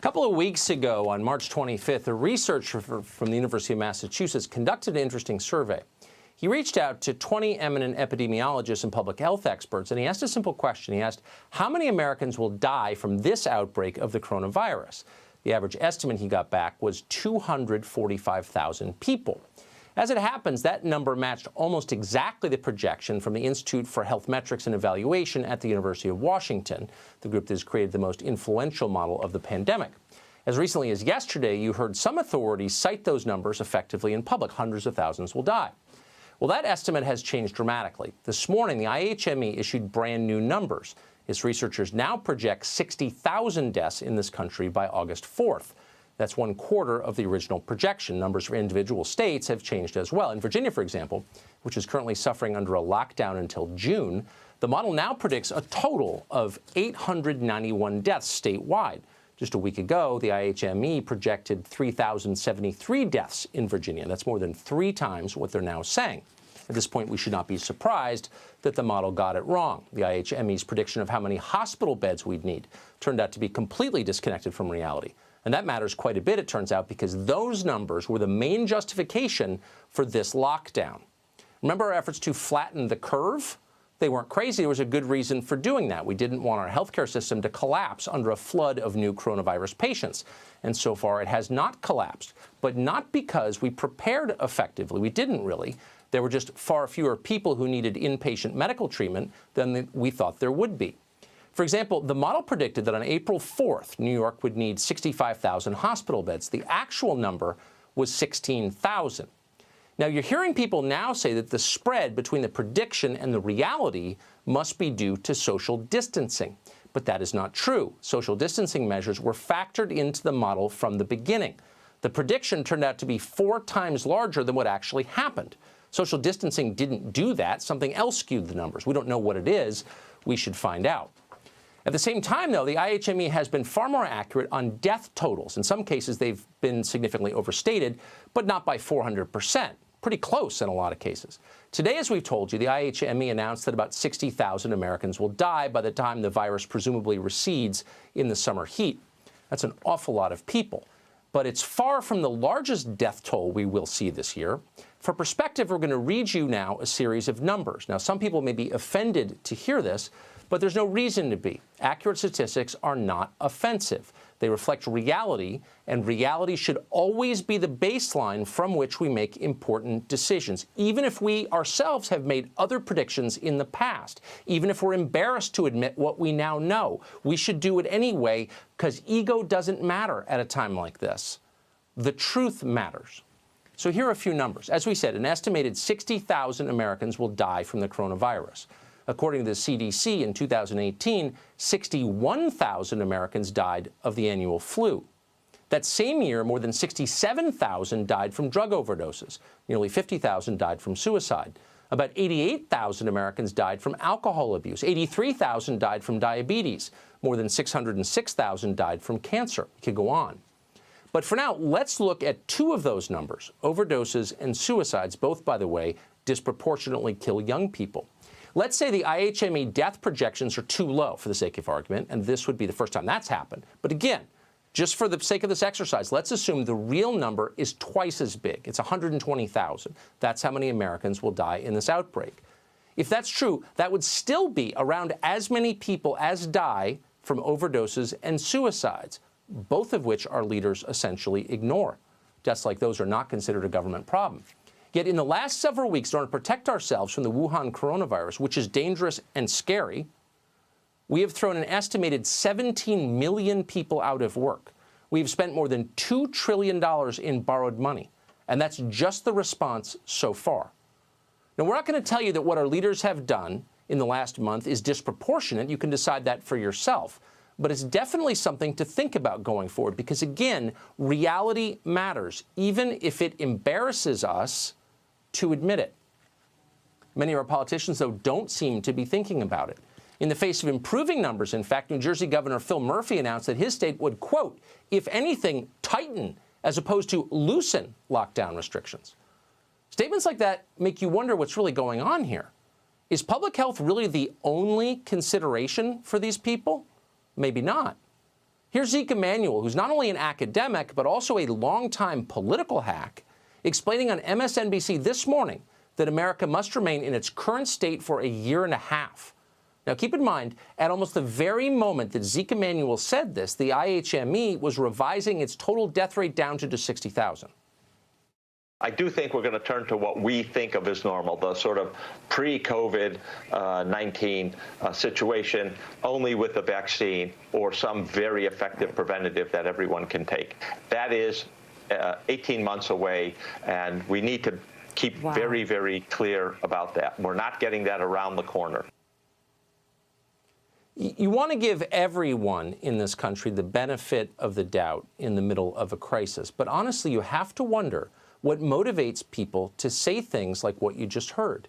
couple of weeks ago, on March 25th, a researcher from the University of Massachusetts conducted an interesting survey. He reached out to 20 eminent epidemiologists and public health experts, and he asked a simple question. He asked, how many Americans will die from this outbreak of the coronavirus? The average estimate he got back was 245,000 people. As it happens, that number matched almost exactly the projection from the Institute for Health Metrics and Evaluation at the University of Washington, the group that has created the most influential model of the pandemic. As recently as yesterday, you heard some authorities cite those numbers effectively in public. Hundreds of thousands will die. Well, that estimate has changed dramatically. This morning, the IHME issued brand new numbers. Its researchers now project 60,000 deaths in this country by August 4th. That's 1/4 of the original projection. Numbers for individual states have changed as well. In Virginia, for example, which is currently suffering under a lockdown until June, the model now predicts a total of 891 deaths statewide. Just a week ago, the IHME projected 3,073 deaths in Virginia. That's more than 3 times what they're now saying. At this point, we should not be surprised that the model got it wrong. The IHME's prediction of how many hospital beds we'd need turned out to be completely disconnected from reality. And that matters quite a bit, it turns out, because those numbers were the main justification for this lockdown. Remember our efforts to flatten the curve? They weren't crazy. There was a good reason for doing that. We didn't want our healthcare system to collapse under a flood of new coronavirus patients. And so far, it has not collapsed, but not because we prepared effectively. We didn't really. There were just far fewer people who needed inpatient medical treatment than we thought there would be. For example, the model predicted that on April 4th, New York would need 65,000 hospital beds. The actual number was 16,000. Now, you're hearing people now say that the spread between the prediction and the reality must be due to social distancing. But that is not true. Social distancing measures were factored into the model from the beginning. The prediction turned out to be 4 times larger than what actually happened. Social distancing didn't do that. Something else skewed the numbers. We don't know what it is. We should find out. At the same time, though, the IHME has been far more accurate on death totals. In some cases, they've been significantly overstated, but not by 400%. Pretty close in a lot of cases. Today, as we've told you, the IHME announced that about 60,000 Americans will die by the time the virus presumably recedes in the summer heat. That's an awful lot of people. But it's far from the largest death toll we will see this year. For perspective, we're going to read you now a series of numbers. Now, some people may be offended to hear this, but there's no reason to be. Accurate statistics are not offensive. They reflect reality, and reality should always be the baseline from which we make important decisions, even if we ourselves have made other predictions in the past, even if we're embarrassed to admit what we now know. We should do it anyway, because ego doesn't matter at a time like this. The truth matters. So here are a few numbers. As we said, an estimated 60,000 Americans will die from the coronavirus. According to the CDC, in 2018, 61,000 Americans died of the annual flu. That same year, more than 67,000 died from drug overdoses. Nearly 50,000 died from suicide. About 88,000 Americans died from alcohol abuse. 83,000 died from diabetes. More than 606,000 died from cancer. It could go on. But for now, let's look at 2 of those numbers, overdoses and suicides. Both, by the way, disproportionately kill young people. Let's say the IHME death projections are too low for the sake of argument, and this would be the first time that's happened. But again, just for the sake of this exercise, let's assume the real number is twice as big. It's 120,000. That's how many Americans will die in this outbreak. If that's true, that would still be around as many people as die from overdoses and suicides, both of which our leaders essentially ignore. Deaths like those are not considered a government problem. Yet in the last several weeks, in order to protect ourselves from the Wuhan coronavirus, which is dangerous and scary, we have thrown an estimated 17 million people out of work. We've spent more than $2 trillion in borrowed money, and that's just the response so far. Now, we're not going to tell you that what our leaders have done in the last month is disproportionate. You can decide that for yourself. But it's definitely something to think about going forward, because, again, reality matters, even if it embarrasses us to admit it. Many of our politicians, though, don't seem to be thinking about it. In the face of improving numbers, in fact, New Jersey Governor Phil Murphy announced that his state would, quote, if anything, tighten as opposed to loosen lockdown restrictions. Statements like that make you wonder what's really going on here. Is public health really the only consideration for these people? Maybe not. Here's Zeke Emanuel, who's not only an academic, but also a longtime political hack, explaining on MSNBC this morning that America must remain in its current state for a year and a half. Now, keep in mind, at almost the very moment that Zeke Emanuel said this, the IHME was revising its total death rate down to 60,000. I do think we're going to turn to what we think of as normal, the sort of pre-COVID-19 situation, only with a vaccine or some very effective preventative that everyone can take. That is 18 months away, and we need to keep very, very clear about that. We're not getting that around the corner. You want to give everyone in this country the benefit of the doubt in the middle of a crisis. But honestly, you have to wonder what motivates people to say things like what you just heard.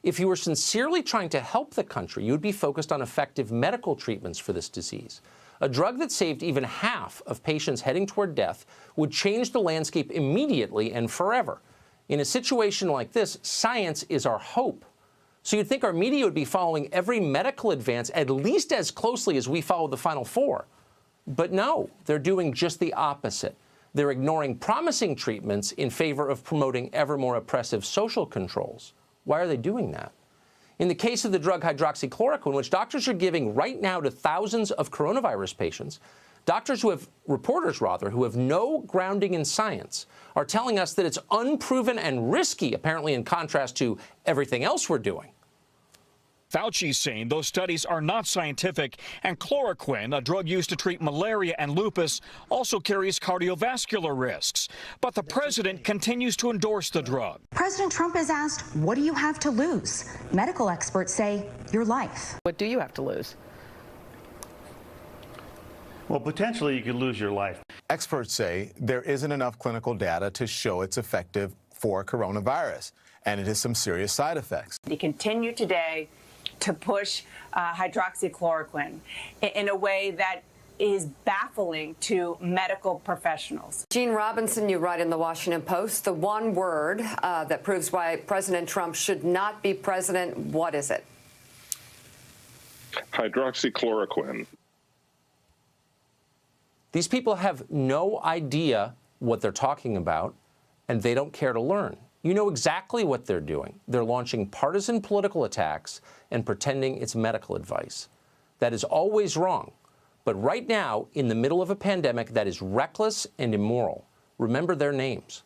If you were sincerely trying to help the country, you would be focused on effective medical treatments for this disease. A drug that saved even half of patients heading toward death would change the landscape immediately and forever. In a situation like this, science is our hope. So you'd think our media would be following every medical advance at least as closely as we follow the Final Four. But no, they're doing just the opposite. They're ignoring promising treatments in favor of promoting ever more oppressive social controls. Why are they doing that? In the case of the drug hydroxychloroquine, which doctors are giving right now to thousands of coronavirus patients, reporters who have no grounding in science are telling us that it's unproven and risky, apparently in contrast to everything else we're doing. Fauci's saying those studies are not scientific, and chloroquine, a drug used to treat malaria and lupus, also carries cardiovascular risks. But the president continues to endorse the drug. President Trump is asked, what do you have to lose? Medical experts say, your life. What do you have to lose? Well, potentially you could lose your life. Experts say there isn't enough clinical data to show it's effective for coronavirus, and it has some serious side effects. They continue today to push hydroxychloroquine in a way that is baffling to medical professionals. Gene Robinson, you write in the Washington Post, the one word that proves why President Trump should not be president, what is it? Hydroxychloroquine. These people have no idea what they're talking about, and they don't care to learn. You know exactly what they're doing. They're launching partisan political attacks and pretending it's medical advice. That is always wrong. But right now, in the middle of a pandemic, that is reckless and immoral. Remember their names.